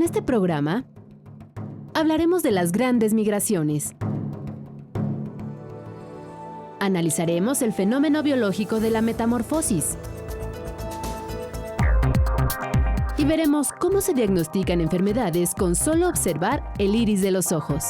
este programa hablaremos de las grandes migraciones. Analizaremos el fenómeno biológico de la metamorfosis. Y veremos cómo se diagnostican enfermedades con solo observar el iris de los ojos.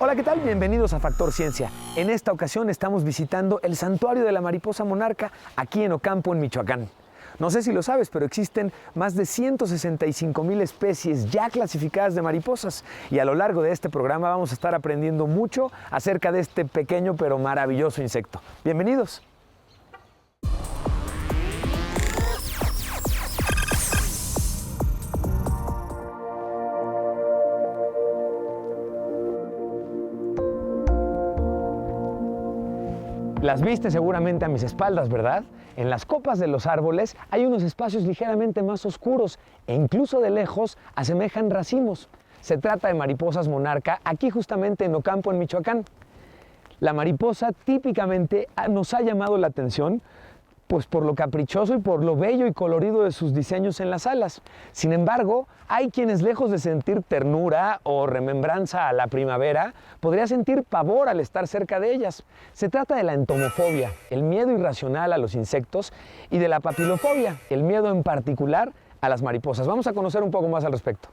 Hola, ¿qué tal? Bienvenidos a Factor Ciencia. En esta ocasión estamos visitando el Santuario de la Mariposa Monarca aquí en Ocampo, en Michoacán. No sé si lo sabes, pero existen más de 165,000 especies ya clasificadas de mariposas. Y a lo largo de este programa vamos a estar aprendiendo mucho acerca de este pequeño pero maravilloso insecto. Bienvenidos. Las viste seguramente a mis espaldas, ¿verdad? En las copas de los árboles hay unos espacios ligeramente más oscuros e incluso de lejos asemejan racimos. Se trata de mariposas monarca, aquí justamente en Ocampo, en Michoacán. La mariposa típicamente nos ha llamado la atención pues por lo caprichoso y por lo bello y colorido de sus diseños en las alas. Sin embargo, hay quienes lejos de sentir ternura o remembranza a la primavera, podría sentir pavor al estar cerca de ellas. Se trata de la entomofobia, el miedo irracional a los insectos, y de la papilofobia, el miedo en particular a las mariposas. Vamos a conocer un poco más al respecto.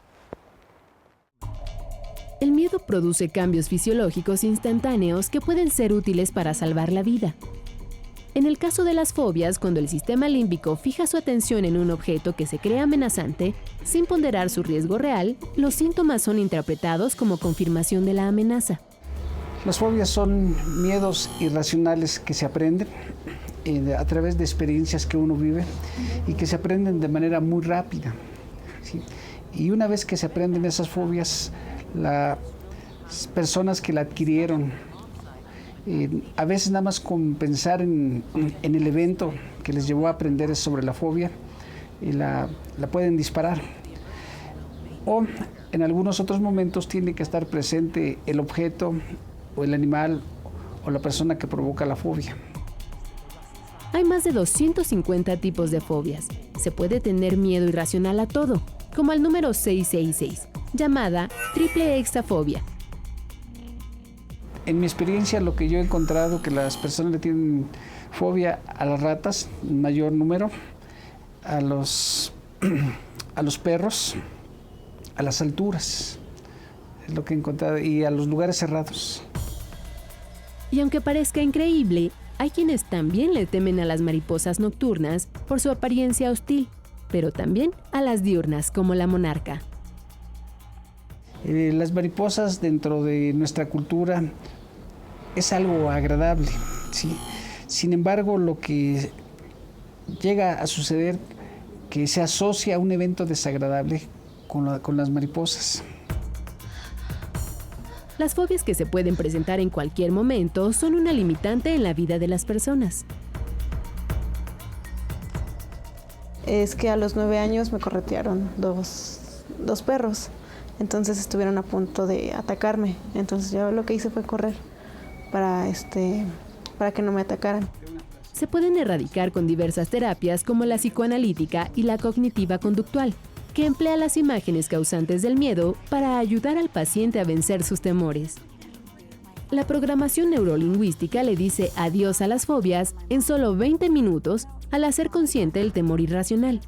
El miedo produce cambios fisiológicos instantáneos que pueden ser útiles para salvar la vida. En el caso de las fobias, cuando el sistema límbico fija su atención en un objeto que se cree amenazante, sin ponderar su riesgo real, los síntomas son interpretados como confirmación de la amenaza. Las fobias son miedos irracionales que se aprenden a través de experiencias que uno vive y que se aprenden de manera muy rápida, ¿sí? Y una vez que se aprenden esas fobias, las personas que la adquirieron, a veces nada más con pensar en el evento que les llevó a aprender sobre la fobia, la pueden disparar. O en algunos otros momentos tiene que estar presente el objeto o el animal o la persona que provoca la fobia. Hay más de 250 tipos de fobias. Se puede tener miedo irracional a todo, como al número 666, llamada triple exafobia. En mi experiencia, lo que yo he encontrado que las personas le tienen fobia a las ratas, en mayor número, a los perros, a las alturas, es lo que he encontrado, y a los lugares cerrados. Y aunque parezca increíble, hay quienes también le temen a las mariposas nocturnas por su apariencia hostil, pero también a las diurnas como la monarca. Las mariposas dentro de nuestra cultura es algo agradable, ¿sí? Sin embargo, lo que llega a suceder que se asocia a un evento desagradable con las mariposas. Las fobias que se pueden presentar en cualquier momento son una limitante en la vida de las personas. Es que a los 9 años me corretearon dos perros, entonces estuvieron a punto de atacarme, entonces yo lo que hice fue correr para que no me atacaran. Se pueden erradicar con diversas terapias como la psicoanalítica y la cognitiva conductual, que emplea las imágenes causantes del miedo para ayudar al paciente a vencer sus temores. La programación neurolingüística le dice adiós a las fobias en solo 20 minutos al hacer consciente el temor irracional.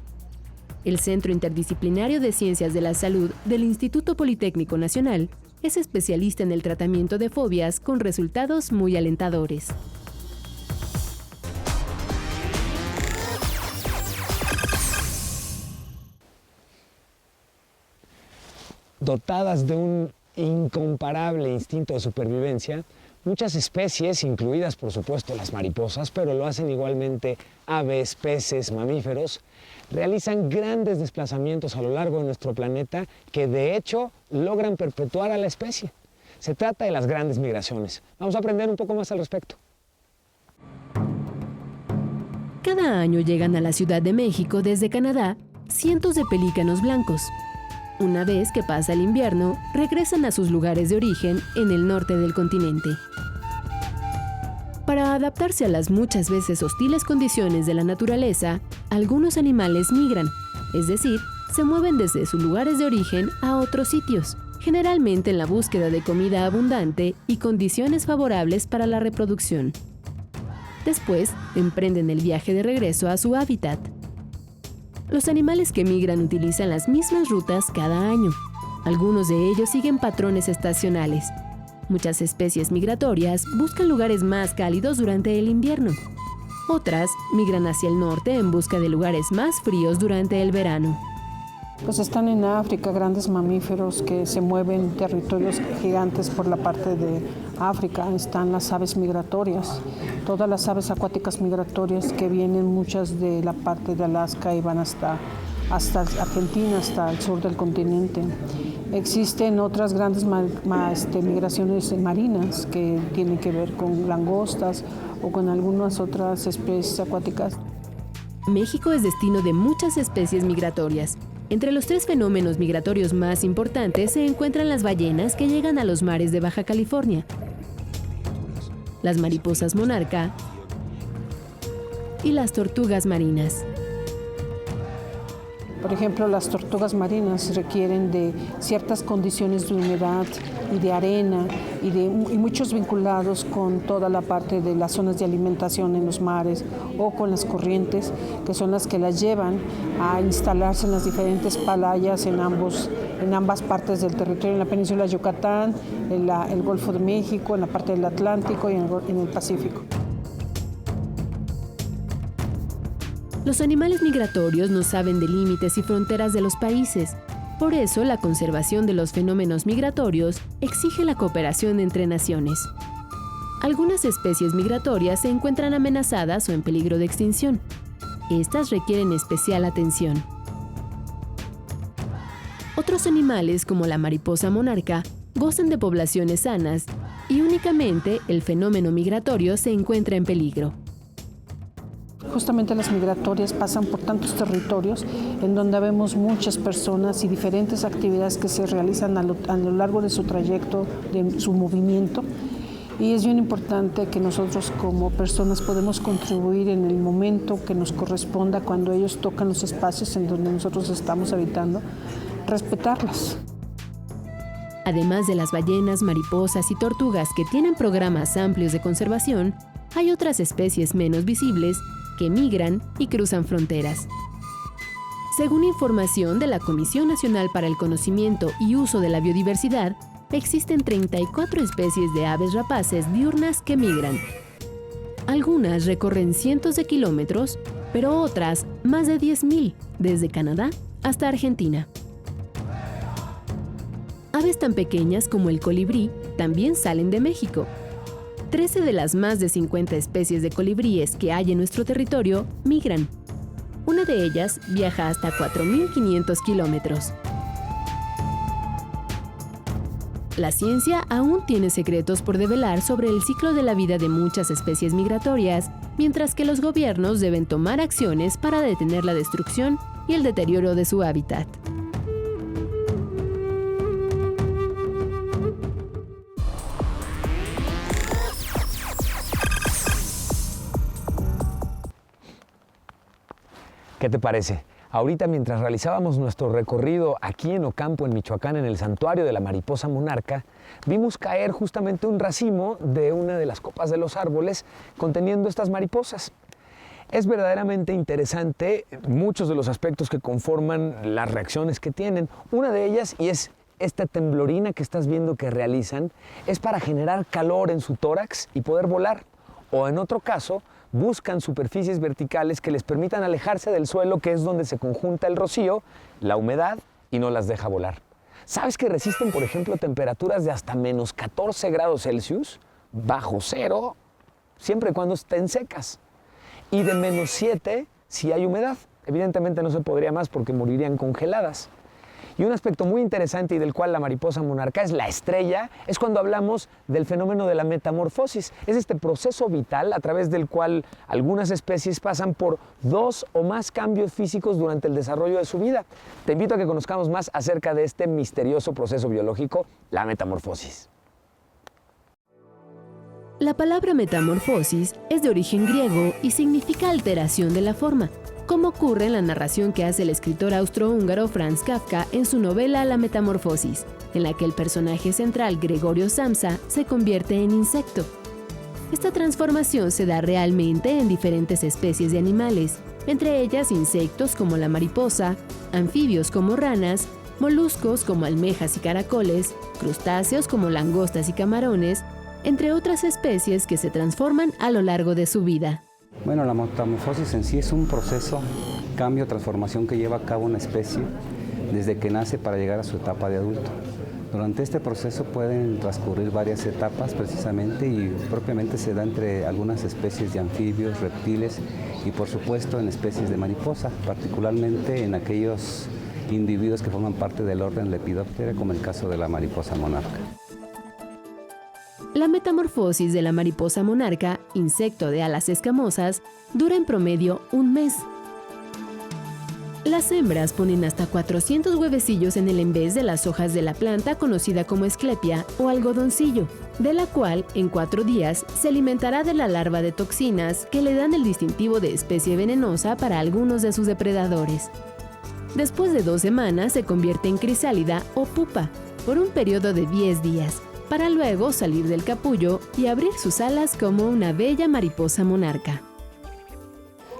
El Centro Interdisciplinario de Ciencias de la Salud del Instituto Politécnico Nacional es especialista en el tratamiento de fobias con resultados muy alentadores. Dotadas de un incomparable instinto de supervivencia, muchas especies, incluidas por supuesto las mariposas, pero lo hacen igualmente aves, peces, mamíferos, realizan grandes desplazamientos a lo largo de nuestro planeta que de hecho logran perpetuar a la especie. Se trata de las grandes migraciones. Vamos a aprender un poco más al respecto. Cada año llegan a la Ciudad de México desde Canadá cientos de pelícanos blancos, Una vez que pasa el invierno, regresan a sus lugares de origen en el norte del continente. Para adaptarse a las muchas veces hostiles condiciones de la naturaleza, algunos animales migran, es decir, se mueven desde sus lugares de origen a otros sitios, generalmente en la búsqueda de comida abundante y condiciones favorables para la reproducción. Después, emprenden el viaje de regreso a su hábitat. Los animales que migran utilizan las mismas rutas cada año. Algunos de ellos siguen patrones estacionales. Muchas especies migratorias buscan lugares más cálidos durante el invierno. Otras migran hacia el norte en busca de lugares más fríos durante el verano. Pues están en África grandes mamíferos que se mueven territorios gigantes por la parte de África. Están las aves migratorias, todas las aves acuáticas migratorias que vienen muchas de la parte de Alaska y van hasta Argentina, hasta el sur del continente. Existen otras grandes migraciones marinas que tienen que ver con langostas o con algunas otras especies acuáticas. México es destino de muchas especies migratorias. Entre los 3 fenómenos migratorios más importantes se encuentran las ballenas que llegan a los mares de Baja California, las mariposas monarca y las tortugas marinas. Por ejemplo, las tortugas marinas requieren de ciertas condiciones de humedad y de arena y muchos vinculados con toda la parte de las zonas de alimentación en los mares o con las corrientes, que son las que las llevan a instalarse en las diferentes playas en ambas partes del territorio, en la península de Yucatán, en el Golfo de México, en la parte del Atlántico y en el Pacífico. Los animales migratorios no saben de límites y fronteras de los países. Por eso, la conservación de los fenómenos migratorios exige la cooperación entre naciones. Algunas especies migratorias se encuentran amenazadas o en peligro de extinción. Estas requieren especial atención. Otros animales, como la mariposa monarca, gozan de poblaciones sanas y únicamente el fenómeno migratorio se encuentra en peligro. Justamente las migratorias pasan por tantos territorios en donde vemos muchas personas y diferentes actividades que se realizan a lo largo de su trayecto, de su movimiento. Y es bien importante que nosotros como personas podemos contribuir en el momento que nos corresponda cuando ellos tocan los espacios en donde nosotros estamos habitando, respetarlas. Además de las ballenas, mariposas y tortugas que tienen programas amplios de conservación, hay otras especies menos visibles que migran y cruzan fronteras. Según información de la Comisión Nacional para el Conocimiento y Uso de la Biodiversidad, existen 34 especies de aves rapaces diurnas que migran. Algunas recorren cientos de kilómetros, pero otras más de 10.000, desde Canadá hasta Argentina. Aves tan pequeñas como el colibrí también salen de México. 13 de las más de 50 especies de colibríes que hay en nuestro territorio migran. Una de ellas viaja hasta 4.500 kilómetros. La ciencia aún tiene secretos por develar sobre el ciclo de la vida de muchas especies migratorias, mientras que los gobiernos deben tomar acciones para detener la destrucción y el deterioro de su hábitat. ¿Qué te parece? Ahorita, mientras realizábamos nuestro recorrido aquí en Ocampo, en Michoacán, en el santuario de la mariposa monarca, vimos caer justamente un racimo de una de las copas de los árboles conteniendo estas mariposas. Es verdaderamente interesante muchos de los aspectos que conforman las reacciones que tienen. Una de ellas, y es esta temblorina que estás viendo que realizan, es para generar calor en su tórax y poder volar. O en otro caso, buscan superficies verticales que les permitan alejarse del suelo, que es donde se conjunta el rocío, la humedad, y no las deja volar. ¿Sabes que resisten, por ejemplo, temperaturas de hasta menos 14 grados Celsius, bajo cero, siempre y cuando estén secas? Y de menos 7 si hay humedad. Evidentemente no se podría más porque morirían congeladas. Y un aspecto muy interesante y del cual la mariposa monarca es la estrella, es cuando hablamos del fenómeno de la metamorfosis. Es este proceso vital a través del cual algunas especies pasan por 2 o más cambios físicos durante el desarrollo de su vida. Te invito a que conozcamos más acerca de este misterioso proceso biológico, la metamorfosis. La palabra metamorfosis es de origen griego y significa alteración de la forma, como ocurre en la narración que hace el escritor austrohúngaro Franz Kafka en su novela La Metamorfosis, en la que el personaje central, Gregorio Samsa, se convierte en insecto. Esta transformación se da realmente en diferentes especies de animales, entre ellas insectos como la mariposa, anfibios como ranas, moluscos como almejas y caracoles, crustáceos como langostas y camarones, entre otras especies que se transforman a lo largo de su vida. Bueno, la metamorfosis en sí es un proceso, cambio, transformación que lleva a cabo una especie desde que nace para llegar a su etapa de adulto. Durante este proceso pueden transcurrir varias etapas precisamente y propiamente se da entre algunas especies de anfibios, reptiles y por supuesto en especies de mariposa, particularmente en aquellos individuos que forman parte del orden Lepidoptera, como el caso de la mariposa monarca. La metamorfosis de la mariposa monarca, insecto de alas escamosas, dura en promedio un mes. Las hembras ponen hasta 400 huevecillos en el envés de las hojas de la planta conocida como esclepia o algodoncillo, de la cual en 4 días se alimentará de la larva de toxinas que le dan el distintivo de especie venenosa para algunos de sus depredadores. Después de 2 semanas se convierte en crisálida o pupa por un periodo de 10 días, para luego salir del capullo y abrir sus alas como una bella mariposa monarca.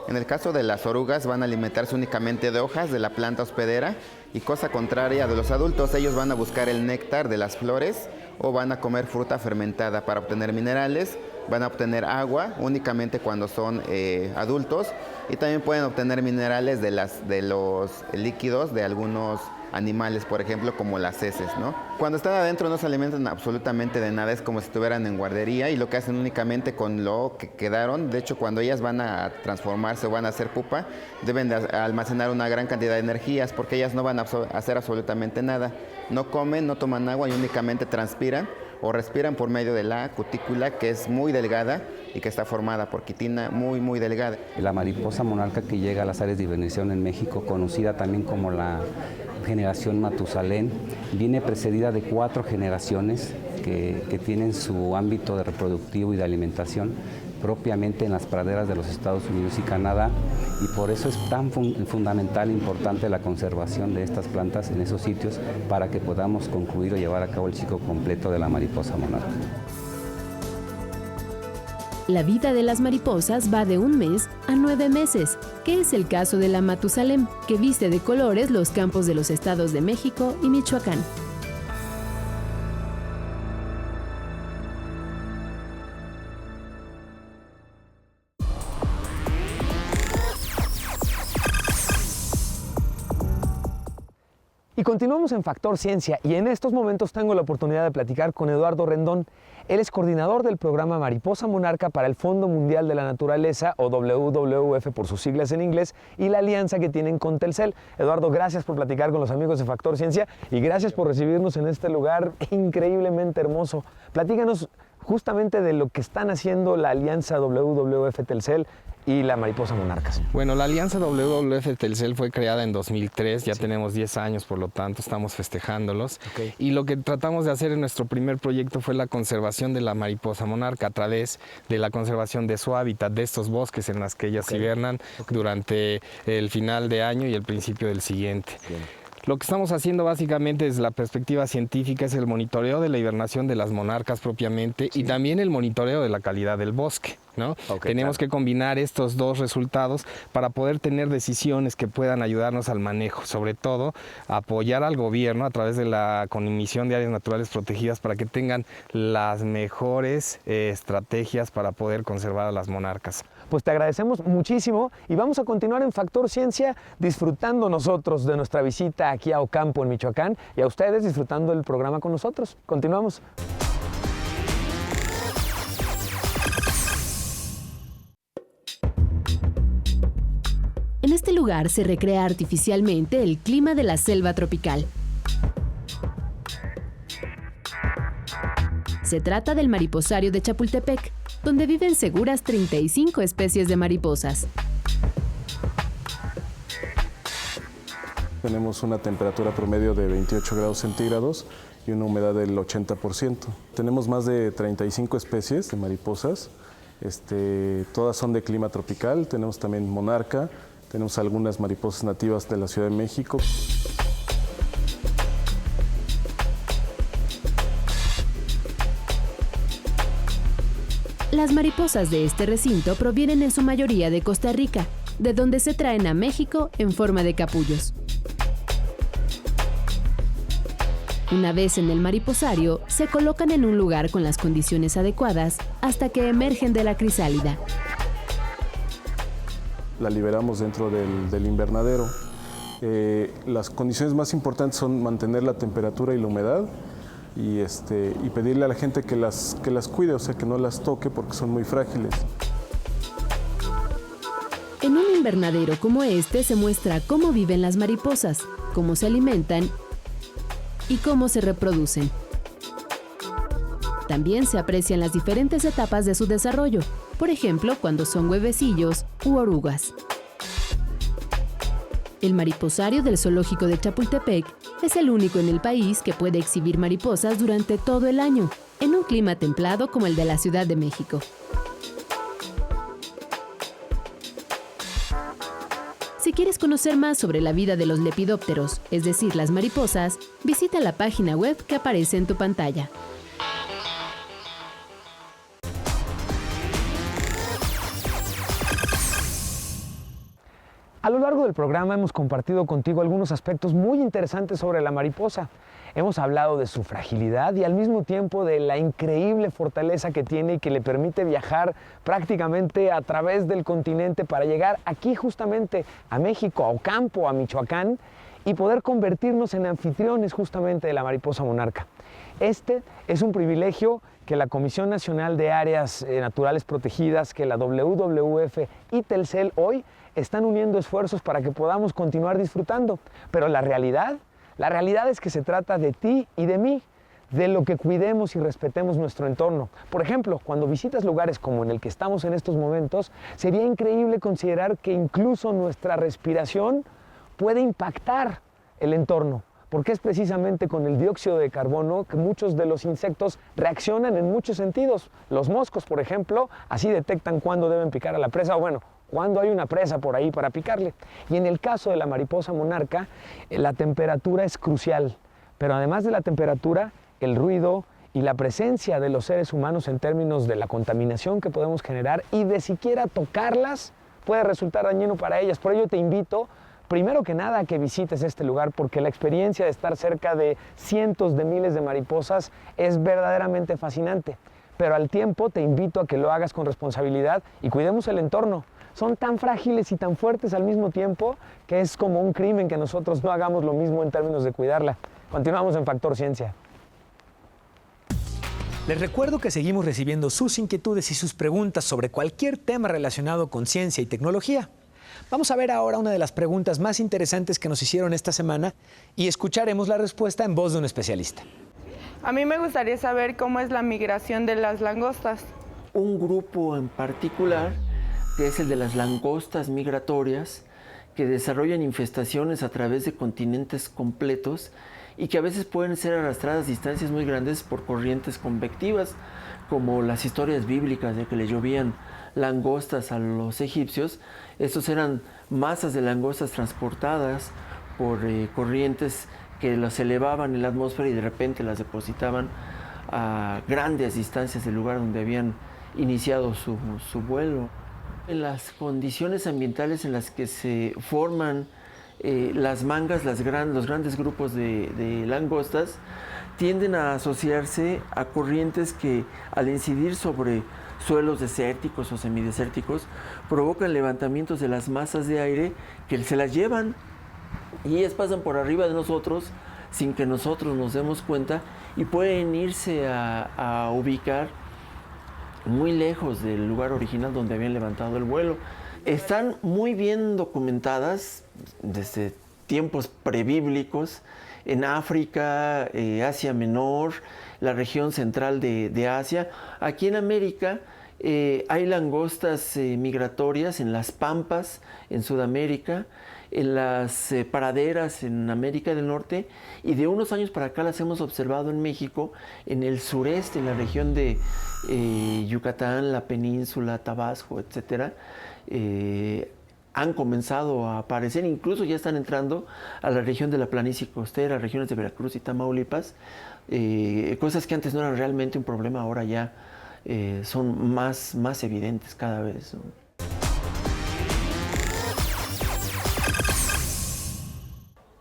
En el caso de las orugas van a alimentarse únicamente de hojas de la planta hospedera y cosa contraria de los adultos, ellos van a buscar el néctar de las flores o van a comer fruta fermentada para obtener minerales, van a obtener agua únicamente cuando son adultos y también pueden obtener minerales de los líquidos de algunos animales, por ejemplo, como las heces, ¿no? Cuando están adentro no se alimentan absolutamente de nada, es como si estuvieran en guardería y lo que hacen únicamente con lo que quedaron. De hecho, cuando ellas van a transformarse o van a hacer pupa, deben de almacenar una gran cantidad de energías porque ellas no van a hacer absolutamente nada. No comen, no toman agua y únicamente transpiran o respiran por medio de la cutícula, que es muy delgada y que está formada por quitina muy delgada. La mariposa monarca que llega a las áreas de hibernación en México, conocida también como la generación Matusalén, viene precedida de 4 generaciones que tienen su ámbito de reproductivo y de alimentación propiamente en las praderas de los Estados Unidos y Canadá, y por eso es tan fundamental e importante la conservación de estas plantas en esos sitios para que podamos concluir o llevar a cabo el ciclo completo de la mariposa monarca. La vida de las mariposas va de 1 mes a 9 meses, que es el caso de la Matusalén, que viste de colores los campos de los estados de México y Michoacán. Y continuamos en Factor Ciencia y en estos momentos tengo la oportunidad de platicar con Eduardo Rendón. Él es coordinador del programa Mariposa Monarca para el Fondo Mundial de la Naturaleza, o WWF por sus siglas en inglés, y la alianza que tienen con Telcel. Eduardo, gracias por platicar con los amigos de Factor Ciencia y gracias por recibirnos en este lugar increíblemente hermoso. Platícanos justamente de lo que están haciendo la alianza WWF Telcel y la mariposa monarca. Bueno, la alianza WWF Telcel fue creada en 2003, ya tenemos 10 años, por lo tanto estamos festejándolos. Y lo que tratamos de hacer en nuestro primer proyecto fue la conservación de la mariposa monarca a través de la conservación de su hábitat, de estos bosques en los que ellas hibernan durante el final de año y el principio del siguiente. Lo que estamos haciendo básicamente desde la perspectiva científica es el monitoreo de la hibernación de las monarcas propiamente y también el monitoreo de la calidad del bosque, ¿no? Tenemos que combinar estos 2 resultados para poder tener decisiones que puedan ayudarnos al manejo, sobre todo apoyar al gobierno a través de la conmisión de áreas naturales protegidas para que tengan las mejores estrategias para poder conservar a las monarcas. Pues te agradecemos muchísimo y vamos a continuar en Factor Ciencia disfrutando nosotros de nuestra visita aquí a Ocampo, en Michoacán, y a ustedes disfrutando el programa con nosotros. Continuamos. En este lugar se recrea artificialmente el clima de la selva tropical, Se trata del mariposario de Chapultepec, donde viven seguras 35 especies de mariposas. Tenemos una temperatura promedio de 28 grados centígrados y una humedad del 80%. Tenemos más de 35 especies de mariposas, todas son de clima tropical. Tenemos también monarca, tenemos algunas mariposas nativas de la Ciudad de México. Las mariposas de este recinto provienen en su mayoría de Costa Rica, de donde se traen a México en forma de capullos. Una vez en el mariposario, se colocan en un lugar con las condiciones adecuadas hasta que emergen de la crisálida. La liberamos dentro del invernadero. Las condiciones más importantes son mantener la temperatura y la humedad y pedirle a la gente que las cuide, o sea, que no las toque porque son muy frágiles. En un invernadero como este se muestra cómo viven las mariposas, cómo se alimentan y cómo se reproducen. También se aprecian las diferentes etapas de su desarrollo, por ejemplo, cuando son huevecillos u orugas. El mariposario del Zoológico de Chapultepec es el único en el país que puede exhibir mariposas durante todo el año, en un clima templado como el de la Ciudad de México. Si quieres conocer más sobre la vida de los lepidópteros, es decir, las mariposas, visita la página web que aparece en tu pantalla. A lo largo del programa hemos compartido contigo algunos aspectos muy interesantes sobre la mariposa. Hemos hablado de su fragilidad y al mismo tiempo de la increíble fortaleza que tiene y que le permite viajar prácticamente a través del continente para llegar aquí justamente a México, a Ocampo, a Michoacán y poder convertirnos en anfitriones justamente de la mariposa monarca. Este es un privilegio que la Comisión Nacional de Áreas Naturales Protegidas, que la WWF y Telcel hoy están uniendo esfuerzos para que podamos continuar disfrutando. Pero la realidad es que se trata de ti y de mí, de lo que cuidemos y respetemos nuestro entorno. Por ejemplo, cuando visitas lugares como en el que estamos en estos momentos, sería increíble considerar que incluso nuestra respiración puede impactar el entorno, porque es precisamente con el dióxido de carbono que muchos de los insectos reaccionan en muchos sentidos. Los moscos, por ejemplo, así detectan cuándo deben picar a la presa, o bueno, cuando hay una presa por ahí para picarle. Y en el caso de la mariposa monarca, la temperatura es crucial, pero además de la temperatura, el ruido y la presencia de los seres humanos en términos de la contaminación que podemos generar y de siquiera tocarlas puede resultar dañino para ellas. Por ello te invito, primero que nada, a que visites este lugar, porque la experiencia de estar cerca de cientos de miles de mariposas es verdaderamente fascinante. Pero al tiempo te invito a que lo hagas con responsabilidad y cuidemos el entorno. Son tan frágiles y tan fuertes al mismo tiempo que es como un crimen que nosotros no hagamos lo mismo en términos de cuidarla. Continuamos en Factor Ciencia. Les recuerdo que seguimos recibiendo sus inquietudes y sus preguntas sobre cualquier tema relacionado con ciencia y tecnología. Vamos a ver ahora una de las preguntas más interesantes que nos hicieron esta semana y escucharemos la respuesta en voz de un especialista. A mí me gustaría saber cómo es la migración de las langostas. Un grupo en particular, que es el de las langostas migratorias, que desarrollan infestaciones a través de continentes completos y que a veces pueden ser arrastradas distancias muy grandes por corrientes convectivas, como las historias bíblicas de que le llovían langostas a los egipcios. Estos eran masas de langostas transportadas por corrientes que las elevaban en la atmósfera y de repente las depositaban a grandes distancias del lugar donde habían iniciado su vuelo. En las condiciones ambientales en las que se forman las mangas, los grandes grupos de langostas, tienden a asociarse a corrientes que al incidir sobre suelos desérticos o semidesérticos provocan levantamientos de las masas de aire que se las llevan y ellas pasan por arriba de nosotros sin que nosotros nos demos cuenta y pueden irse a ubicar muy lejos del lugar original donde habían levantado el vuelo. Están muy bien documentadas desde tiempos prebíblicos en África, Asia Menor, la región central de Asia. Aquí en América hay langostas migratorias en las pampas, en Sudamérica, en las praderas en América del Norte, y de unos años para acá las hemos observado en México, en el sureste, en la región de Yucatán, la península, Tabasco, etcétera. Han comenzado a aparecer, incluso ya están entrando a la región de la planicie costera, regiones de Veracruz y Tamaulipas, cosas que antes no eran realmente un problema, ahora ya son más evidentes cada vez, ¿no?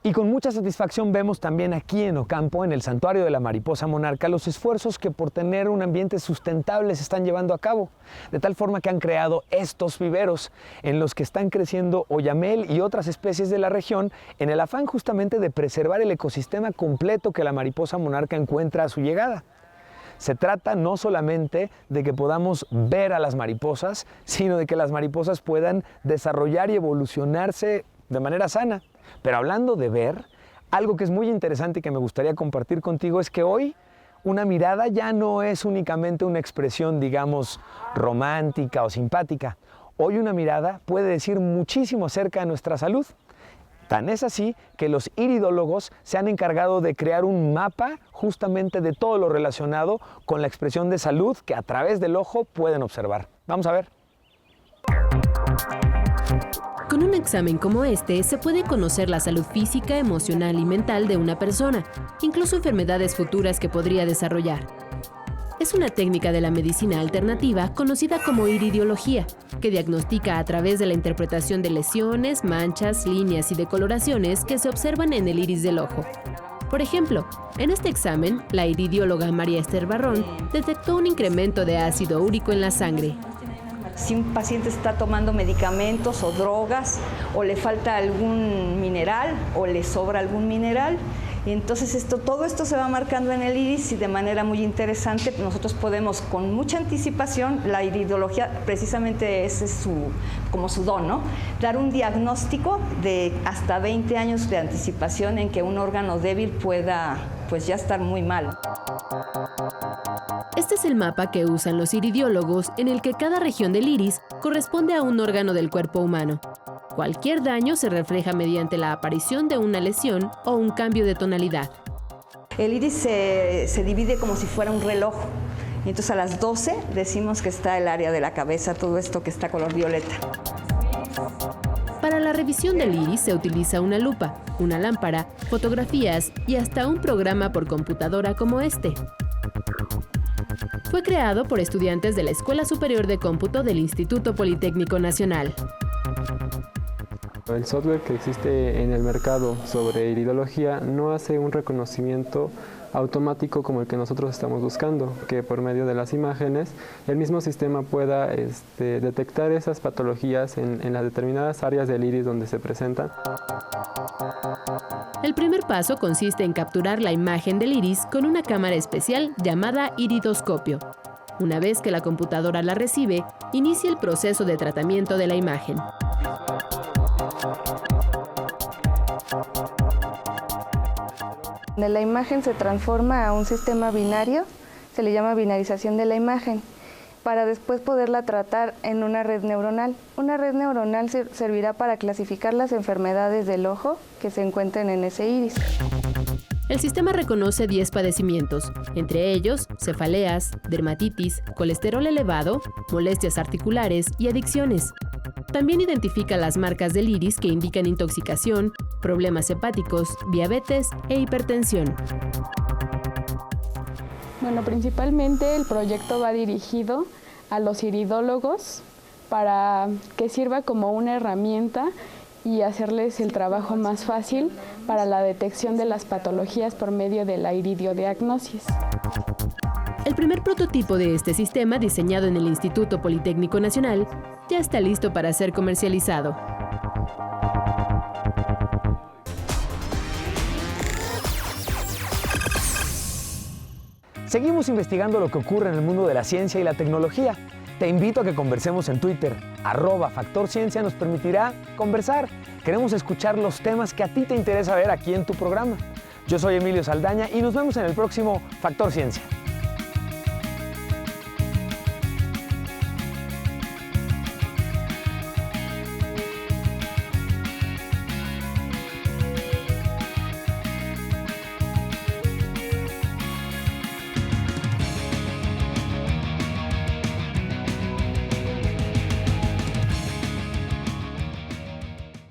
Y con mucha satisfacción vemos también aquí en Ocampo, en el Santuario de la Mariposa Monarca, los esfuerzos que por tener un ambiente sustentable se están llevando a cabo, de tal forma que han creado estos viveros en los que están creciendo oyamel y otras especies de la región en el afán justamente de preservar el ecosistema completo que la mariposa monarca encuentra a su llegada. Se trata no solamente de que podamos ver a las mariposas, sino de que las mariposas puedan desarrollar y evolucionarse de manera sana. Pero hablando de ver, algo que es muy interesante y que me gustaría compartir contigo es que hoy una mirada ya no es únicamente una expresión, digamos, romántica o simpática. Hoy una mirada puede decir muchísimo acerca de nuestra salud. Tan es así que los iridólogos se han encargado de crear un mapa justamente de todo lo relacionado con la expresión de salud que a través del ojo pueden observar. Vamos a ver. Con un examen como este se puede conocer la salud física, emocional y mental de una persona, incluso enfermedades futuras que podría desarrollar. Es una técnica de la medicina alternativa conocida como iridiología, que diagnostica a través de la interpretación de lesiones, manchas, líneas y decoloraciones que se observan en el iris del ojo. Por ejemplo, en este examen, la iridióloga María Esther Barrón detectó un incremento de ácido úrico en la sangre. Si un paciente está tomando medicamentos o drogas, o le falta algún mineral, o le sobra algún mineral, y entonces todo esto se va marcando en el iris y de manera muy interesante nosotros podemos con mucha anticipación, la iridología precisamente ese es como su don, ¿no? Dar un diagnóstico de hasta 20 años de anticipación en que un órgano débil pueda pues ya estar muy mal. Este es el mapa que usan los iridiólogos en el que cada región del iris corresponde a un órgano del cuerpo humano. Cualquier daño se refleja mediante la aparición de una lesión o un cambio de tonalidad. El iris se divide como si fuera un reloj. Y entonces a las 12 decimos que está el área de la cabeza, todo esto que está color violeta. Para la revisión del iris se utiliza una lupa, una lámpara, fotografías y hasta un programa por computadora como este. Fue creado por estudiantes de la Escuela Superior de Cómputo del Instituto Politécnico Nacional. El software que existe en el mercado sobre iridología no hace un reconocimiento automático como el que nosotros estamos buscando, que por medio de las imágenes el mismo sistema pueda detectar esas patologías en las determinadas áreas del iris donde se presentan. El primer paso consiste en capturar la imagen del iris con una cámara especial llamada iridoscopio. Una vez que la computadora la recibe, inicia el proceso de tratamiento de la imagen. La imagen se transforma a un sistema binario, se le llama binarización de la imagen, para después poderla tratar en una red neuronal. Una red neuronal servirá para clasificar las enfermedades del ojo que se encuentren en ese iris. El sistema reconoce 10 padecimientos, entre ellos cefaleas, dermatitis, colesterol elevado, molestias articulares y adicciones. También identifica las marcas del iris que indican intoxicación, problemas hepáticos, diabetes e hipertensión. Bueno, principalmente el proyecto va dirigido a los iridólogos para que sirva como una herramienta y hacerles el trabajo más fácil para la detección de las patologías por medio de la iridiodiagnosis. El primer prototipo de este sistema, diseñado en el Instituto Politécnico Nacional, ya está listo para ser comercializado. Seguimos investigando lo que ocurre en el mundo de la ciencia y la tecnología. Te invito a que conversemos en Twitter. @FactorCiencia nos permitirá conversar. Queremos escuchar los temas que a ti te interesa ver aquí en tu programa. Yo soy Emilio Saldaña y nos vemos en el próximo Factor Ciencia.